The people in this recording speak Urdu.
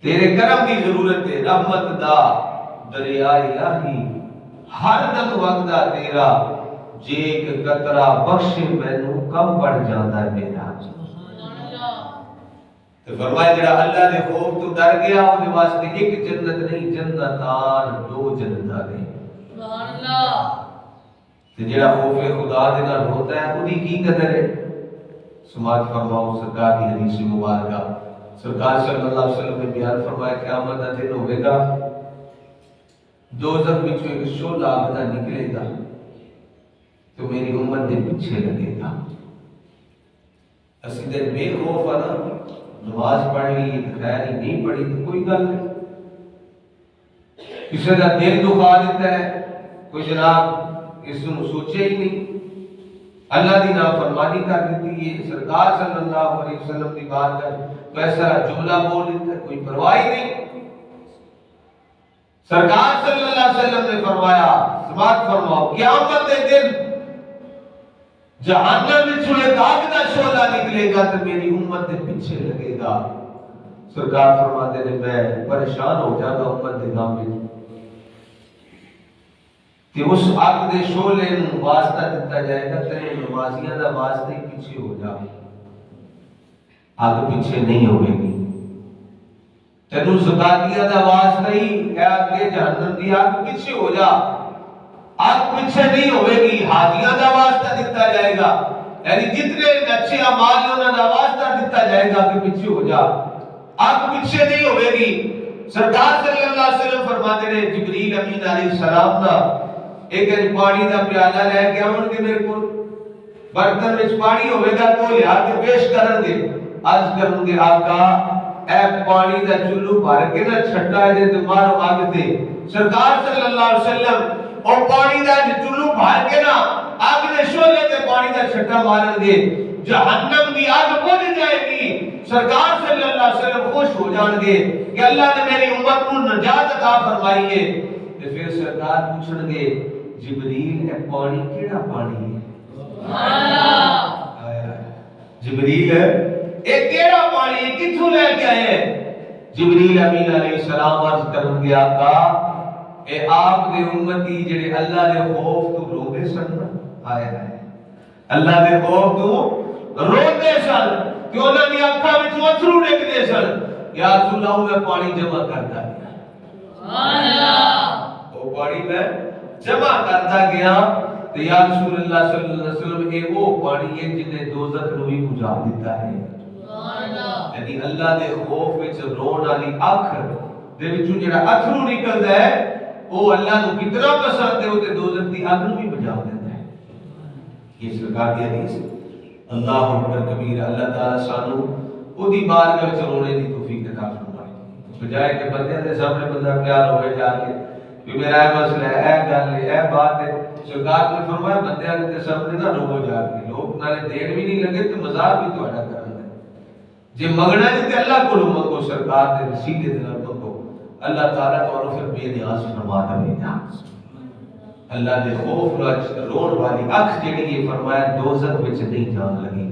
تیرے کرم دی ضرورت ہے، رحمت دا دریا الہی ہر دم وگدا تیرا، جے ایک قطرہ بخش مینوں کم بڑھ جاندا ہے میرا۔ تو فرمایا جڑا اللہ دے خوف تو ڈر گیا وہ دے واسطے ایک جنت نہیں جنتان، دو جنتاں نے۔ سبحان اللہ۔ تے جڑا خوف خدا دے نال ہوتا ہے اودی کی قدر ہے؟ سماعت فرماؤ سرکار کی حدیث مبارکہ، سرکار صلی اللہ علیہ وسلم نے بیان فرمایا قیامت کا دن ہوے گا، دوزخ وچوں ایک شعلہ آگدا نکلے گا تو میری امت دے پیچھے لگے گا۔ اسی دن بے خوف آنا، نماز پڑھ لی خیر ہی نہیں پڑھی تو کوئی گل نہیں، کسی کا دل دکھا دیتا ہے، کوئی جناب اس کو سوچے ہی نہیں، اللہ دی نافرمانی کر دیتی ہے، سرکار صلی اللہ علیہ وسلم کی بات کر ویسا جملہ بول دیتا ہے، کوئی پرواہ ہی نہیں۔ سرکار صلی اللہ علیہ وسلم نے فرمایا، سماعت فرماؤ، قیامت کے دن جہنم میں چھوڑے آگ کا شعلہ نکلے گا تو میری امت کے پیچھے لگے گا۔ سرکار فرماتے ہیں میں پریشان ہو جاگا امت کے غم میں کہ اس آگ دے شعلے نوں واسطہ دیتا جائے گا، تیرے نمازیاں دا واسطے ہی پیچھے ہو جا، آگ پیچھے نہیں ہوئے گی، تینوں زکاتیاں دا واسطہ ہی اے آگے جہنم دی آگ پیچھے ہو جا، آگ پیچھے نہیں ہوئے گی، حاجیاں دا واسطہ دیتا جائے گا، یعنی جتنے اچھے اعمال انہاں دا واسطہ دیتا جائے گا کہ پیچھے ہو جا، آگ پیچھے نہیں ہوئے گی۔ سرکار صلی اللہ علیہ وسلم فرماتے ہیں جبریل امین علیہ السلام دا ایک پانی دا پیالہ لے کے آؤں گے، میرے کو برتن وچ پانی ہوئے گا تو لیا کے پیش کرن گے، عرض کروں گے آقا اے پانی دا چلو بھر کے نہ چھٹا ہے تو مارو آگ تے۔ سرکار صلی اللہ علیہ وسلم اور پانی دا چلو بھر کے نہ آگ دے شعلے تے پانی دا چھٹا مارن گے، جہنم دی آگ بجھ جائے گی، سرکار صلی اللہ علیہ وسلم خوش ہو جان گے کہ اللہ نے میری امت کو نجات عطا فرمائی ہے۔ تے پھر سرکار پوچھن گے جبریل اے پانی کیڑا پانی ہے؟ سبحان اللہ۔ جبریل اے کیڑا پانی ہے، کتھوں لے کے آئے؟ جبریل امین علیہ السلام عرض کرن گے آقا اے آپ دے امتی جڑے اللہ دے خوف تو روندے سن، آئے اللہ دے خوف تو روندے سن کہ انہاں دی اکھاں وچ اتھرو ڈگدے سن، یا رسول اللہ میں پانی جمع کرتا گیا، سبحان اللہ، وہ پانی میں جمع کرتا گیا تو یا رسول اللہ صلی اللہ علیہ وسلم اے وہ پانی ہے جن نے دوزخ نو بھی بجھا دیتا ہے، سبحان اللہ، یعنی اللہ دے خوف وچ رون والی اکھ دے وچوں جڑا اتھرو نکلدا ہے وہ اللہ نو کتنا پسند ہے، وہ تے دوزخ دی اگ نو بھی بجھا دیتا ہے۔ یہ سرکار دی حدیث ہے۔ اللہ اکبر کبیر، اللہ تعالی سانو اودی بارگاہ وچ رونے دی توفیق عطا فرمائے، بجائے کہ بندے دے سامنے بندہ پیار ہوئے جا کے کہ میرا اے مسئلہ ہے، اے گل ہے، اے بات ہے، سرکار نے فرمایا بندیاں دے سامنے نہ رو جا کے، لوگ نالے دین بھی نہیں لگے تو مزاق بھی تہاڈا کرن گے، جے منگنا ہے تے اللہ کولوں منگو، سرکار دے وسیلے دے نال منگو، اللہ تعالیٰ تو پھر بے نیاز فرما دے گا۔ اللہ دے خوف وچ رون والی اکھ جڑی ہے فرمایا دوزخ وچ نہیں جان لگی،